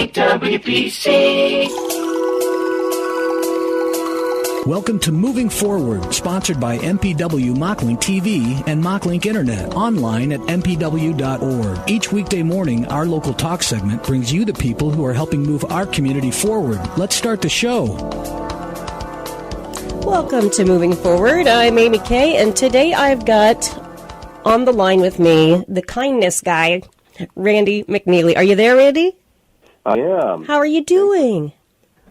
WPC. Welcome to Moving Forward, sponsored by MPW Mocklink TV and Mocklink Internet, online at mpw.org. Each weekday morning, our local talk segment brings you the people who are helping move our community forward. Let's start the show. Welcome to Moving Forward. I'm Amy Kay, and today I've got on the line with me the kindness guy, Randy McNeely. Are you there, Randy? I am. How are you doing?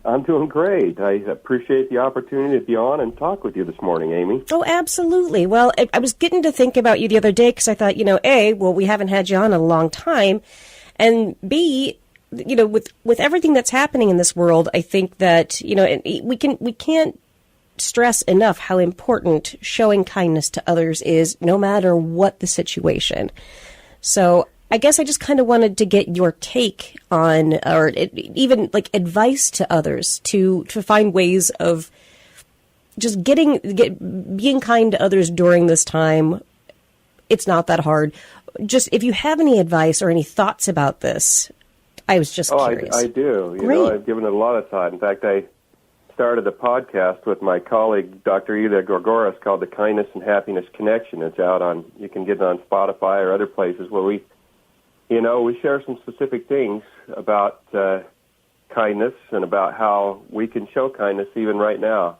I'm doing great. I appreciate the opportunity to be on and talk with you this morning, Amy. Oh, absolutely. Well, I was getting to think about you the other day because I thought, A, well, we haven't had you on in a long time, and B, with everything that's happening in this world, I think that, we can't stress enough how important showing kindness to others is, no matter what the situation. So I guess I just kind of wanted to get your take on, or even like advice to others to find ways of just being kind to others during this time. It's not that hard. Just if you have any advice or any thoughts about this, I was just curious. I do. Great. I've given it a lot of thought. In fact, I started a podcast with my colleague, Dr. Ida Gorgoras, called The Kindness and Happiness Connection. It's out on, you can get it on Spotify or other places where we share some specific things about kindness and about how we can show kindness even right now.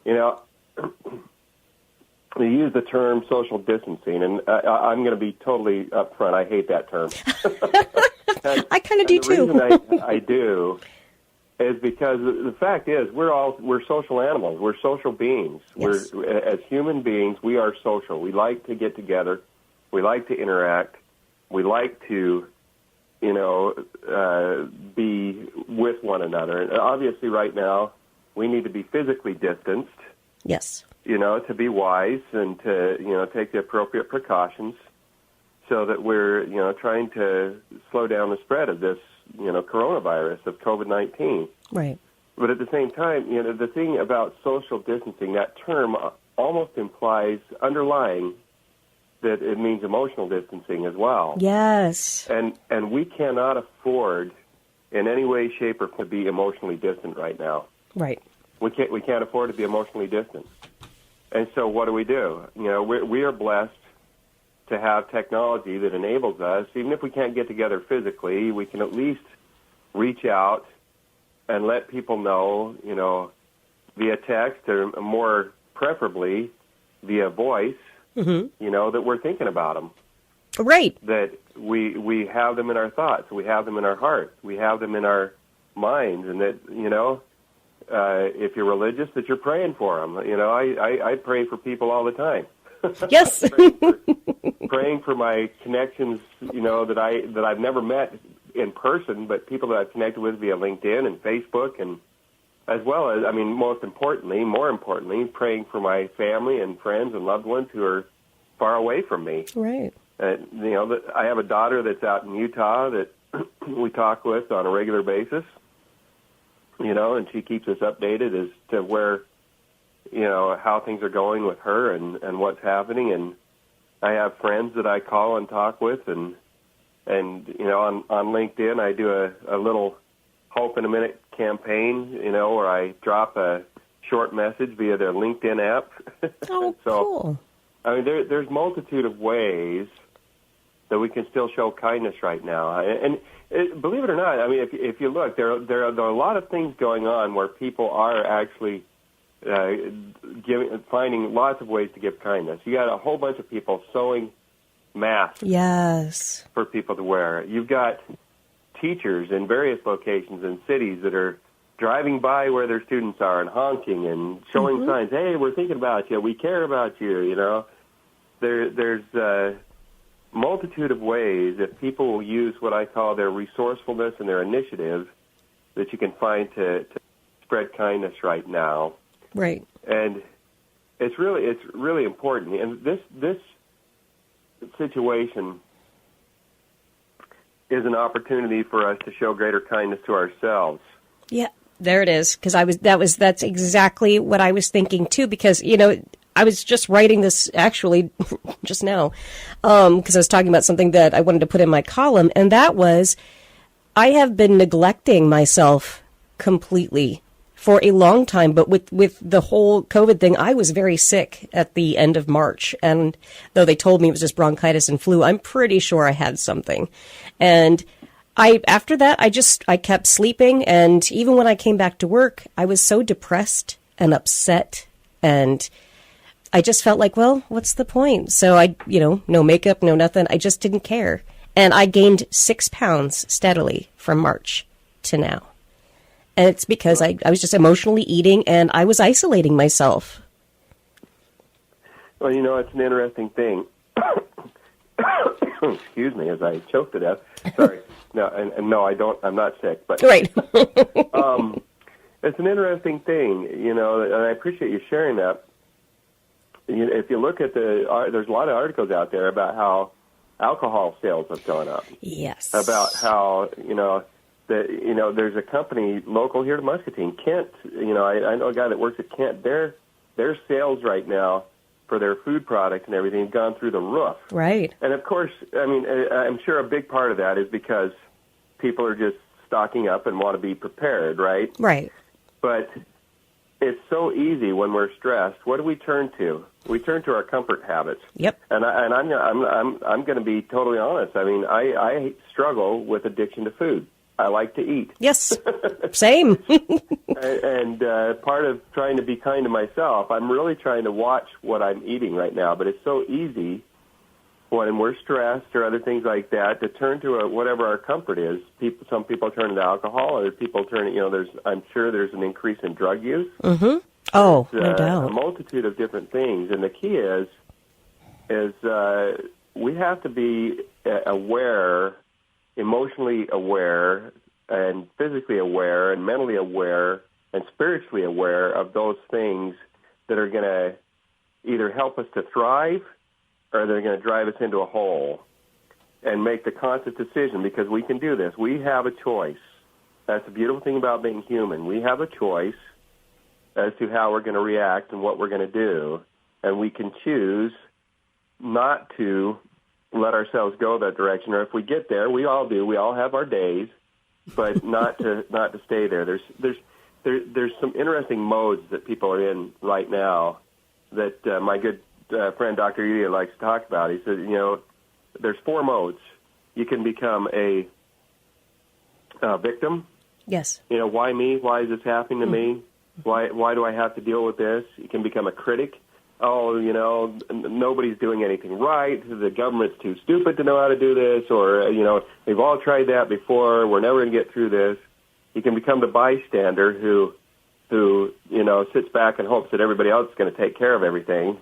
We use the term social distancing, and I'm going to be totally upfront. I hate that term. I kind of do too. The reason I do is because the fact is we're social animals. We're social beings. Yes. As human beings, we are social. We like to get together. We like to interact. We like to, be with one another. And obviously right now we need to be physically distanced. Yes. To be wise and to, take the appropriate precautions so that we're, trying to slow down the spread of this, coronavirus, of COVID-19. Right. But at the same time, the thing about social distancing, that term almost implies underlying that it means emotional distancing as well. Yes. And we cannot afford in any way, shape, or form to be emotionally distant right now. Right. We can't afford to be emotionally distant. And so what do? We are blessed to have technology that enables us, even if we can't get together physically, we can at least reach out and let people know, via text or more preferably via voice, that we're thinking about them. Right. That we have them in our thoughts, we have them in our hearts, we have them in our minds, and that, if you're religious, that you're praying for them. I pray for people all the time. Yes. praying for my connections, that I've never met in person, but people that I've connected with via LinkedIn and Facebook, and as well as, more importantly, praying for my family and friends and loved ones who are far away from me. Right. I have a daughter that's out in Utah that we talk with on a regular basis, and she keeps us updated as to where, how things are going with her and what's happening. And I have friends that I call and talk with, and on LinkedIn I do a little Hope in a Minute campaign, where I drop a short message via their LinkedIn app. Oh, cool. There's multitude of ways that we can still show kindness right now. And believe it or not, if you look, there are a lot of things going on where people are actually finding lots of ways to give kindness. You got a whole bunch of people sewing masks. Yes. For people to wear. You've got teachers in various locations and cities that are driving by where their students are and honking and showing signs. Hey, we're thinking about you. We care about you. There's a multitude of ways that people will use what I call their resourcefulness and their initiative that you can find to spread kindness right now. Right. And it's really important. And this situation is an opportunity for us to show greater kindness to ourselves. Yeah, there it is. Because that's exactly what I was thinking too. Because I was just writing this actually just now, because I was talking about something that I wanted to put in my column, and that was I have been neglecting myself completely for a long time, but with the whole COVID thing, I was very sick at the end of March. And though they told me it was just bronchitis and flu, I'm pretty sure I had something. And after that, I kept sleeping. And even when I came back to work, I was so depressed and upset. And I just felt like, well, what's the point? So no makeup, no nothing. I just didn't care. And I gained 6 pounds steadily from March to now. And it's because I was just emotionally eating and I was isolating myself. Well, it's an interesting thing. Excuse me, as I choked to death. Sorry. No, and no, I don't. I'm not sick. But right. It's an interesting thing, and I appreciate you sharing that. If you look at there's a lot of articles out there about how alcohol sales have gone up. Yes. About how, there's a company local here to Muscatine, Kent. I know a guy that works at Kent. Their sales right now for their food products and everything have gone through the roof. Right. And of course, I'm sure a big part of that is because people are just stocking up and want to be prepared, right? Right. But it's so easy when we're stressed. What do we turn to? We turn to our comfort habits. Yep. And I'm going to be totally honest. I struggle with addiction to food. I like to eat. Yes. Same. and part of trying to be kind to myself, I'm really trying to watch what I'm eating right now. But it's so easy when we're stressed or other things like that to turn to whatever our comfort is. Some people turn to alcohol. Other people turn. I'm sure there's an increase in drug use. Mm-hmm. Oh, no doubt. A multitude of different things, and the key is we have to be aware, emotionally aware, and physically aware, and mentally aware, and spiritually aware of those things that are going to either help us to thrive or they're going to drive us into a hole. And make the conscious decision, because we can do this. We have a choice. That's the beautiful thing about being human. We have a choice as to how we're going to react and what we're going to do, and we can choose not to let ourselves go that direction. Or if we get there, we all do. We all have our days, but not to stay there. There's some interesting modes that people are in right now that my good friend Dr. Elia likes to talk about. He said, there's 4 modes. You can become a victim. Yes. Why me? Why is this happening to me? Why do I have to deal with this? You can become a critic. Oh, nobody's doing anything right. The government's too stupid to know how to do this. Or, we've all tried that before. We're never going to get through this. You can become the bystander who sits back and hopes that everybody else is going to take care of everything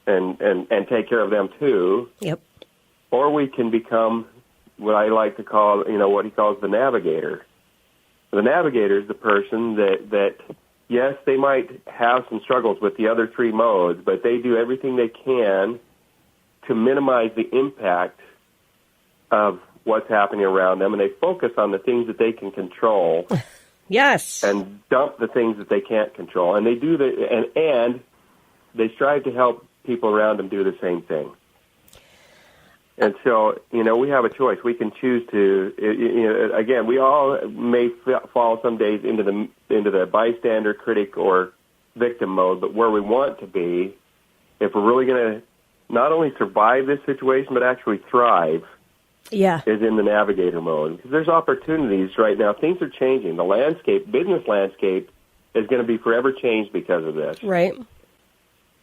and take care of them too. Yep. Or we can become what I like to call, what he calls the navigator. The navigator is the person that yes, they might have some struggles with the other 3 modes, but they do everything they can to minimize the impact of what's happening around them, and they focus on the things that they can control. Yes. And dump the things that they can't control. And they do and they strive to help people around them do the same thing. And so, we have a choice. We can choose to, again, we all may fall some days into the bystander, critic, or victim mode, but where we want to be, if we're really going to not only survive this situation, but actually thrive, is in the navigator mode. Because there's opportunities right now. Things are changing. The business landscape is going to be forever changed because of this. Right.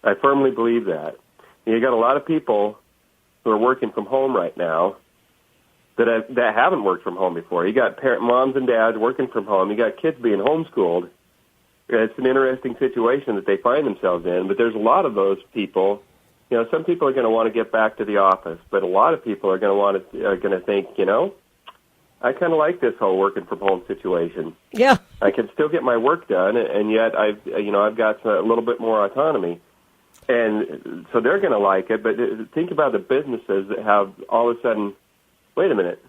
I firmly believe that. You got a lot of people who are working from home right now that haven't worked from home before. You got moms and dads working from home. You got kids being homeschooled. It's an interesting situation that they find themselves in. But there's a lot of those people. Some people are going to want to get back to the office, but a lot of people are going to think, I kind of like this whole working from home situation. Yeah, I can still get my work done, and yet I've got a little bit more autonomy. And so they're going to like it, but think about the businesses that have all of a sudden, wait a minute,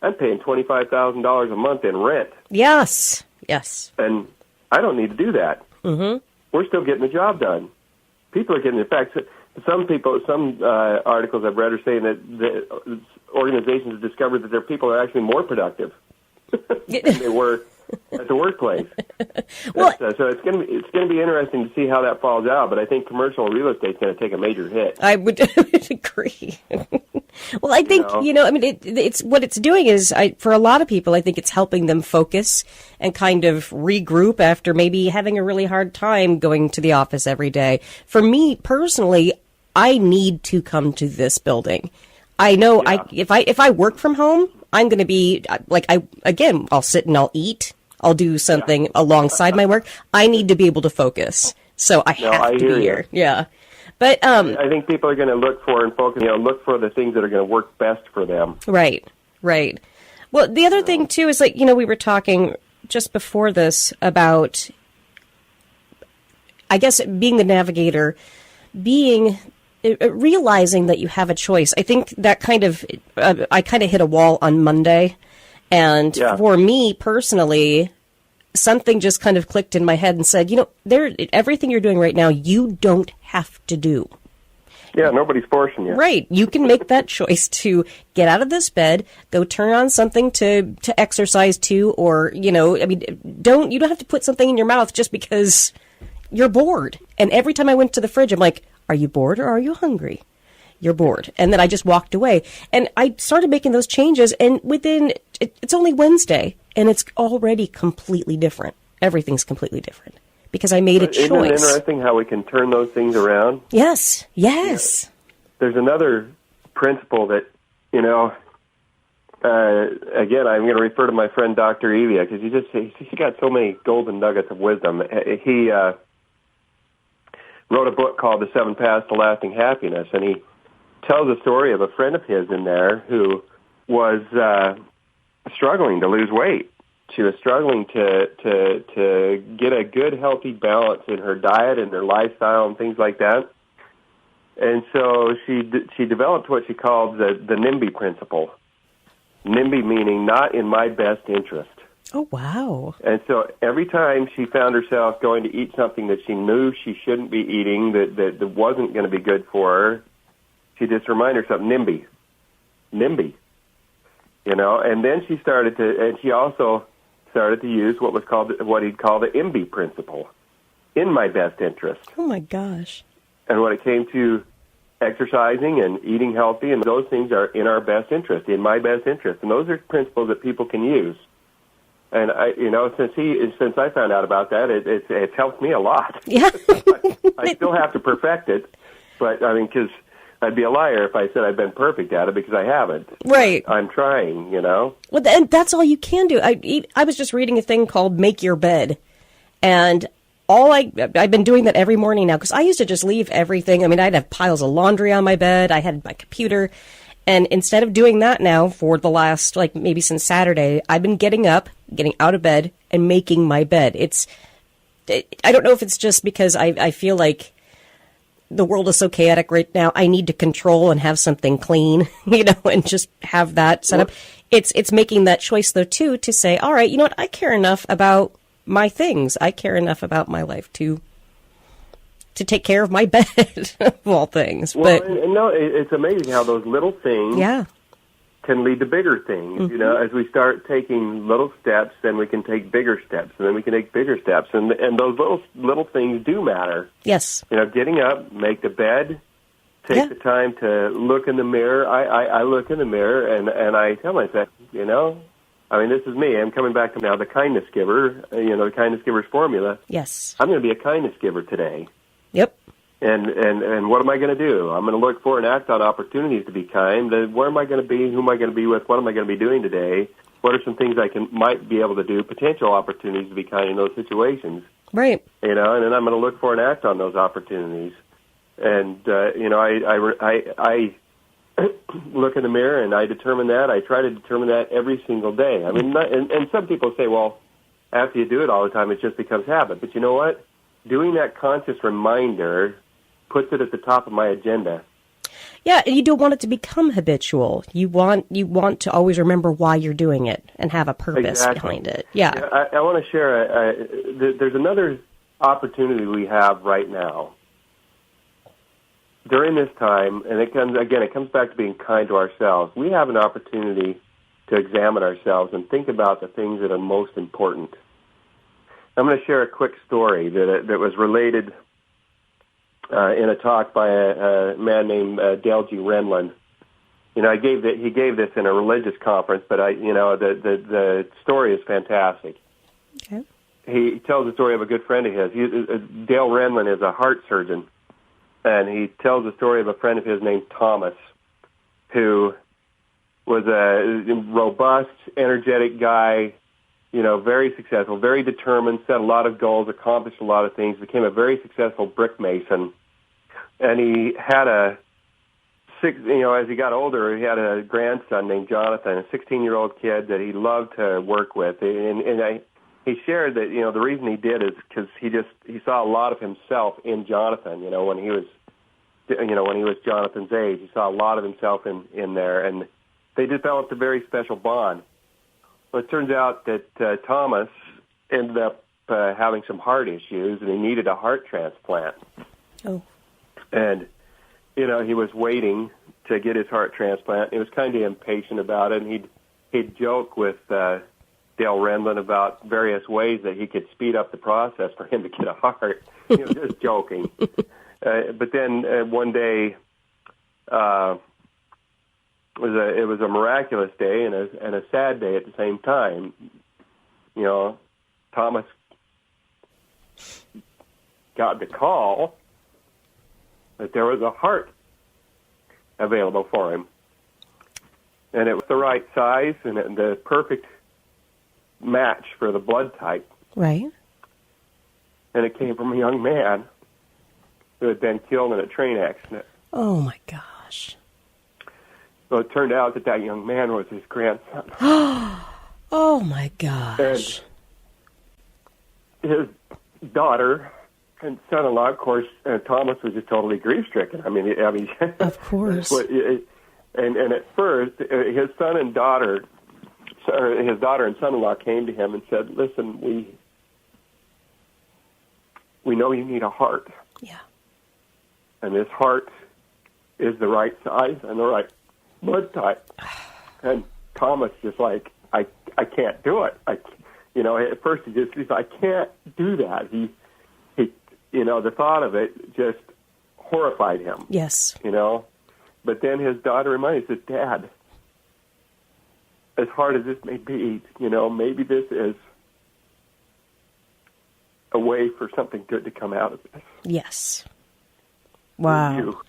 I'm paying $25,000 a month in rent. Yes. And I don't need to do that. Mm-hmm. We're still getting the job done. People are getting, in fact, some articles I've read are saying that the organizations have discovered that their people are actually more productive than they were at the workplace. Well, so it's going to be interesting to see how that falls out. But I think commercial real estate is going to take a major hit. I would agree. Well, I think I mean, it's what it's doing is, for a lot of people, I think it's helping them focus and kind of regroup after maybe having a really hard time going to the office every day. For me personally, I need to come to this building. I know if I work from home, I'm going to be like, I'll sit and I'll eat. I'll do something alongside my work. I need to be able to focus. So I have to be here. Yeah. But I think people are going to look for and focus, look for the things that are going to work best for them. Right. Well, the other thing too is, like, we were talking just before this about, I guess, being the navigator, realizing that you have a choice. I think that I kind of hit a wall on Monday. And for me personally, something just kind of clicked in my head and said, everything you're doing right now, you don't have to do. Yeah, nobody's forcing you. Right. You can make that choice to get out of this bed, go turn on something to exercise to, or, you don't have to put something in your mouth just because you're bored. And every time I went to the fridge, I'm like, are you bored or are you hungry? You're bored. And then I just walked away. And I started making those changes, and it's only Wednesday, and it's already completely different. Everything's completely different because I made a choice. Isn't it interesting how we can turn those things around? Yes. There's another principle that, again, I'm going to refer to my friend Dr. Evia, because he's got so many golden nuggets of wisdom. He wrote a book called The 7 Paths to Lasting Happiness, and he tells a story of a friend of his in there who was struggling to lose weight. She was struggling to get a good, healthy balance in her diet and her lifestyle and things like that. And so she developed what she called the NIMBY principle. NIMBY meaning not in my best interest. Oh, wow. And so every time she found herself going to eat something that she knew she shouldn't be eating, that wasn't going to be good for her, she just reminded herself, NIMBY. And then she also started to use what he'd call the IMBY principle, in my best interest. Oh, my gosh. And when it came to exercising and eating healthy, and those things are in our best interest, in my best interest. And those are principles that people can use. And since I found out about that, it's helped me a lot. Yeah. I still have to perfect it, but because I'd be a liar if I said I've been perfect at it, because I haven't. Right. I'm trying, Well, and that's all you can do. I was just reading a thing called Make Your Bed, and I've been doing that every morning now, because I used to just leave everything. I'd have piles of laundry on my bed. I had my computer. And instead of doing that now for the last, maybe since Saturday, I've been getting up, getting out of bed, and making my bed. I don't know if it's just because I feel like the world is so chaotic right now. I need to control and have something clean, and just have that set up. It's making that choice, though, too, to say, all right, you know what? I care enough about my things. I care enough about my life to take care of my bed, of all things. Well, it's amazing how those little things can lead to bigger things. Mm-hmm. As we start taking little steps, then we can take bigger steps, and then we can take bigger steps. And those little things do matter. Yes. Getting up, make the bed, take the time to look in the mirror. I look in the mirror, and I tell myself, this is me. I'm coming back to now the kindness giver, the kindness giver's formula. Yes. I'm going to be a kindness giver today. Yep. And what am I going to do? I'm going to look for and act on opportunities to be kind. Where am I going to be? Who am I going to be with? What am I going to be doing today? What are some things I might be able to do? Potential opportunities to be kind in those situations. Right. And then I'm going to look for and act on those opportunities. And I look in the mirror and I determine that. I try to determine that every single day. And some people say, well, after you do it all the time, it just becomes habit. But you know what? Doing that conscious reminder puts it at the top of my agenda. Yeah, and you don't want it to become habitual. You want to always remember why you're doing it and have a purpose behind it. Yeah. I want to share, there's another opportunity we have right now. During this time, and it comes back to being kind to ourselves, we have an opportunity to examine ourselves and think about the things that are most important. I'm going to share a quick story that was related in a talk by a man named Dale G. Renlund. You know, he gave this in a religious conference, but the story is fantastic. Okay. He tells the story of a good friend of his. Dale Renlund is a heart surgeon, and he tells the story of a friend of his named Thomas, who was a robust, energetic guy, you know, very successful, very determined, set a lot of goals, accomplished a lot of things, became a very successful brick mason. And he had as he got older, he had a grandson named Jonathan, a 16-year-old kid that he loved to work with. He shared that, you know, the reason he did is because he saw a lot of himself in Jonathan, you know, when he was Jonathan's age. He saw a lot of himself in there, and they developed a very special bond. Well, it turns out that Thomas ended up having some heart issues, and he needed a heart transplant. Oh. And, you know, he was waiting to get his heart transplant. He was kind of impatient about it, and he'd joke with Dale Renlund about various ways that he could speed up the process for him to get a heart. You know, just joking. But then one day, it was a miraculous day and a sad day at the same time. You know, Thomas got the call that there was a heart available for him, and it was the right size and the perfect match for the blood type. Right. And it came from a young man who had been killed in a train accident. Oh, my gosh. So it turned out that young man was his grandson. Oh, my gosh. And his daughter and son-in-law, of course, Thomas was just totally grief-stricken. I mean, of course. And at first, his son and daughter, or his daughter and son-in-law came to him and said, "Listen, we know you need a heart. Yeah. And this heart is the right size and the right blood type." And Thomas just like, I can't do it. At first he's I can't do that. He the thought of it just horrified him. Yes. But then his daughter reminded him, "Dad, as hard as this may be, maybe this is a way for something good to come out of this." Yes. Wow.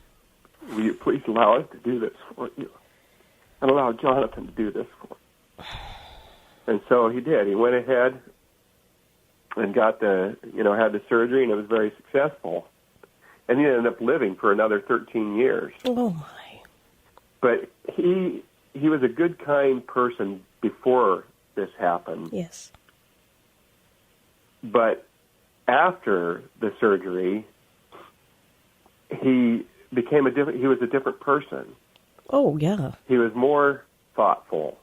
Will you please allow us to do this for you? And allow Jonathan to do this for you. And so he did. He went ahead and got had the surgery, and it was very successful. And he ended up living for another 13 years. Oh, my. But he was a good, kind person before this happened. Yes. But after the surgery, he was a different person. Oh, yeah. He was more thoughtful.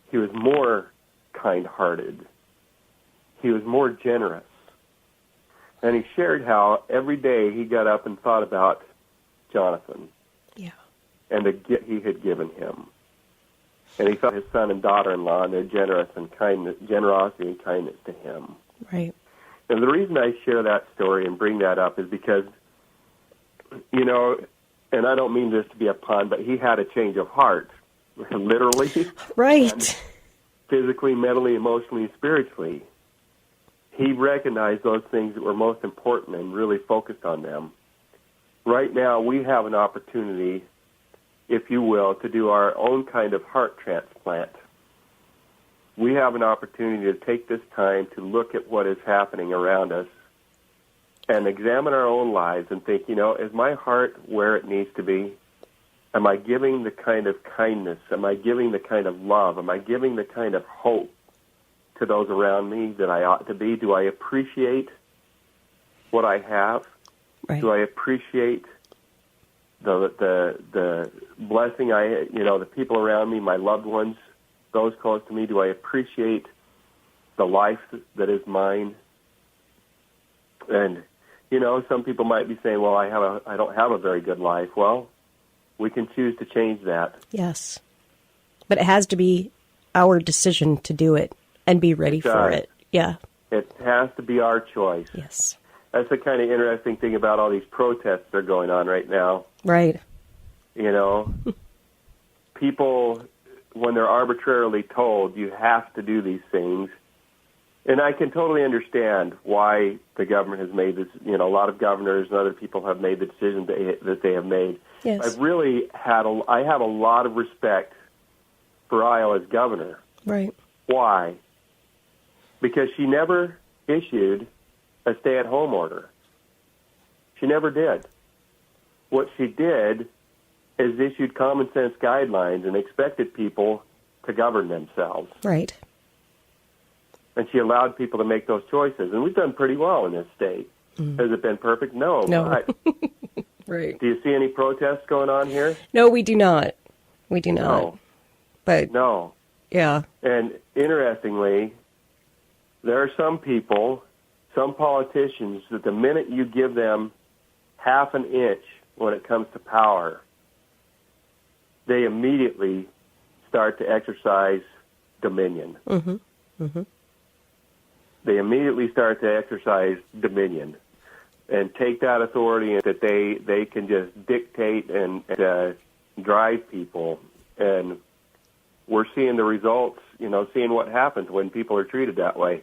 He was more kind-hearted. He was more generous. And he shared how every day he got up and thought about Jonathan. Yeah. And the gift he had given him. And he thought his son and daughter-in-law and their generosity and kindness to him. Right. And the reason I share that story and bring that up is because, and I don't mean this to be a pun, but he had a change of heart, literally. Right. Physically, mentally, emotionally, spiritually. He recognized those things that were most important and really focused on them. Right now, we have an opportunity, if you will, to do our own kind of heart transplant. We have an opportunity to take this time to look at what is happening around us and examine our own lives and think, is my heart where it needs to be? Am I giving the kind of kindness? Am I giving the kind of love? Am I giving the kind of hope to those around me that I ought to be? Do I appreciate what I have? Right. Do I appreciate the blessing the people around me, my loved ones, those close to me? Do I appreciate the life that is mine? And some people might be saying, "Well, I don't have a very good life." Well, we can choose to change that. Yes. But it has to be our decision to do it and be ready for it. Yeah. It has to be our choice. Yes. That's the kind of interesting thing about all these protests that are going on right now. Right. You know, people, when they're arbitrarily told you have to do these things, and I can totally understand why the government has made this, you know, a lot of governors and other people have made the decision that they have made. Yes. I have a lot of respect for Iowa's governor. Right. Why? Because she never issued a stay-at-home order. She never did. What she did is issued common sense guidelines and expected people to govern themselves. Right. And she allowed people to make those choices. And we've done pretty well in this state. Has it been perfect? No. But Right. do you see any protests going on here? No, we do not. We do not. No. But No. yeah. And interestingly, there are some people, some politicians, that the minute you give them half an inch when it comes to power, they immediately start to exercise dominion. Mm-hmm. Mm-hmm. They immediately start to exercise dominion and take that authority that they can just dictate and drive people. And we're seeing the results, you know, seeing what happens when people are treated that way.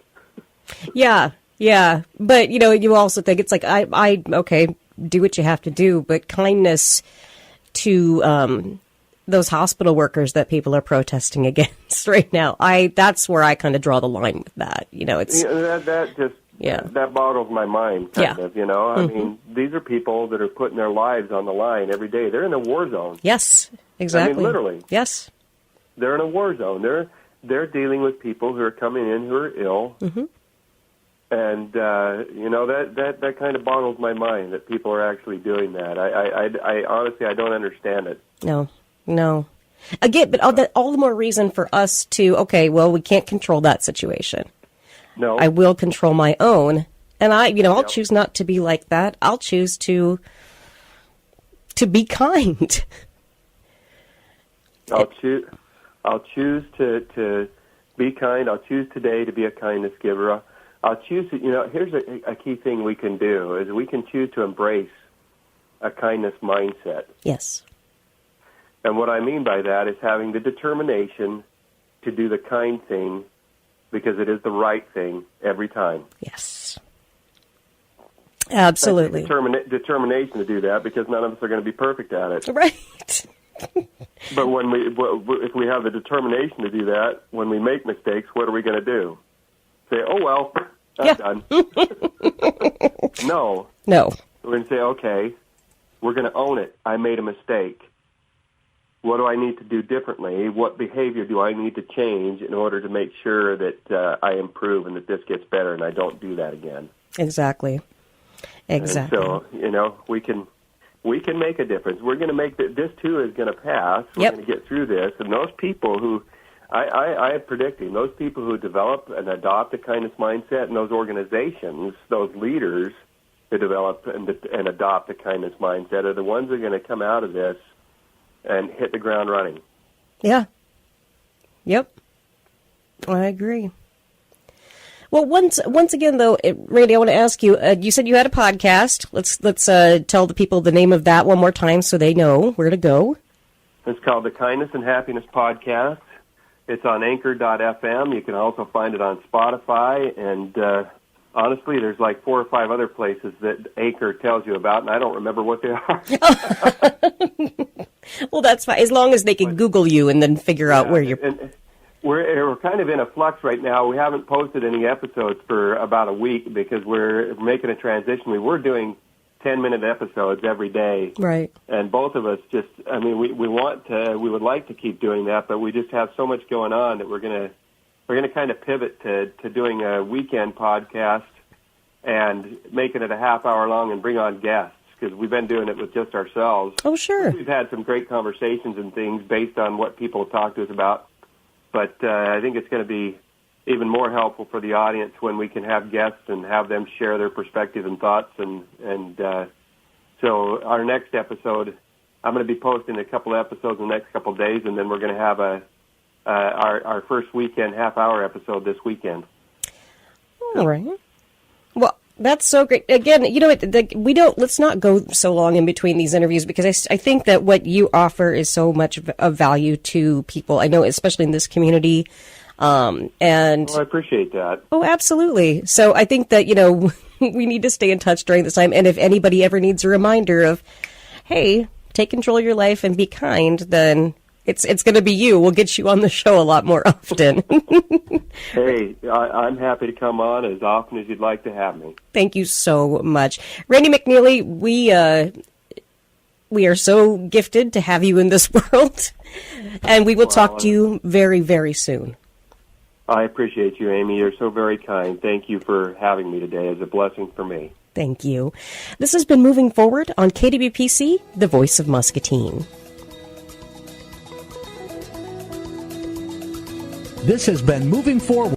Yeah, yeah. But, you know, you also think it's like, okay, do what you have to do, but kindness to those hospital workers that people are protesting against right now, that's where I kind of draw the line with that. You know, it's... that boggles my mind, kind of, you know. I mean, these are people that are putting their lives on the line every day. They're in a war zone. Yes, exactly. I mean, literally. Yes. They're in a war zone. They're dealing with people who are coming in who are ill. Mm-hmm. And, you know, that kind of boggles my mind that people are actually doing that. I honestly, I don't understand it. No. Again, but all the more reason for us to, okay, well, we can't control that situation. No. I will control my own. And I'll choose not to be like that. I'll choose to be kind. I'll choose to be kind. I'll choose today to be a kindness giver. I'll choose to, you know, here's a key thing we can do is we can choose to embrace a kindness mindset. Yes. And what I mean by that is having the determination to do the kind thing because it is the right thing every time. Yes. Absolutely. Determination to do that because none of us are going to be perfect at it. Right. But if we have the determination to do that, when we make mistakes, what are we going to do? Say, oh, well, that's done. No. We're going to say, okay, we're going to own it. I made a mistake. What do I need to do differently? What behavior do I need to change in order to make sure that I improve and that this gets better and I don't do that again? Exactly. And so, you know, we can make a difference. We're going to make this too is going to pass. We're going to get through this. And those people who, I am predicting, those people who develop and adopt a kindness mindset and those organizations, those leaders who develop and adopt a kindness mindset are the ones that are going to come out of this and hit the ground running. Yeah. Yep. I agree. Well, once again, though, Randy, I want to ask you. You said you had a podcast. Let's tell the people the name of that one more time so they know where to go. It's called the Kindness and Happiness Podcast. It's on Anchor.fm. You can also find it on Spotify, and honestly, there's like 4 or 5 other places that Anchor tells you about, and I don't remember what they are. Well, that's fine, as long as they can Google you and then figure out where you're... And we're kind of in a flux right now. We haven't posted any episodes for about a week because we're making a transition. We were doing 10-minute episodes every day. Right. And both of us just, I mean, we would like to keep doing that, but we just have so much going on that we're going to kind of pivot to doing a weekend podcast and making it a half hour long and bring on guests because we've been doing it with just ourselves. Oh, sure. We've had some great conversations and things based on what people have talked to us about. But I think it's going to be even more helpful for the audience when we can have guests and have them share their perspective and thoughts. And so our next episode, I'm going to be posting a couple of episodes in the next couple of days, and then we're going to have a our first weekend half-hour episode this weekend. All right. Well, that's so great. Again, let's not go so long in between these interviews, because I think that what you offer is so much of value to people. I know, especially in this community. And I appreciate that. Oh, absolutely. So I think that, we need to stay in touch during this time. And if anybody ever needs a reminder of, hey, take control of your life and be kind, then it's going to be you. We'll get you on the show a lot more often. Hey, I'm happy to come on as often as you'd like to have me. Thank you so much. Randy McNeely, we are so gifted to have you in this world, and we will talk to you very, very soon. I appreciate you, Amy. You're so very kind. Thank you for having me today. It's a blessing for me. Thank you. This has been Moving Forward on KWPC, the voice of Muscatine. This has been Moving Forward.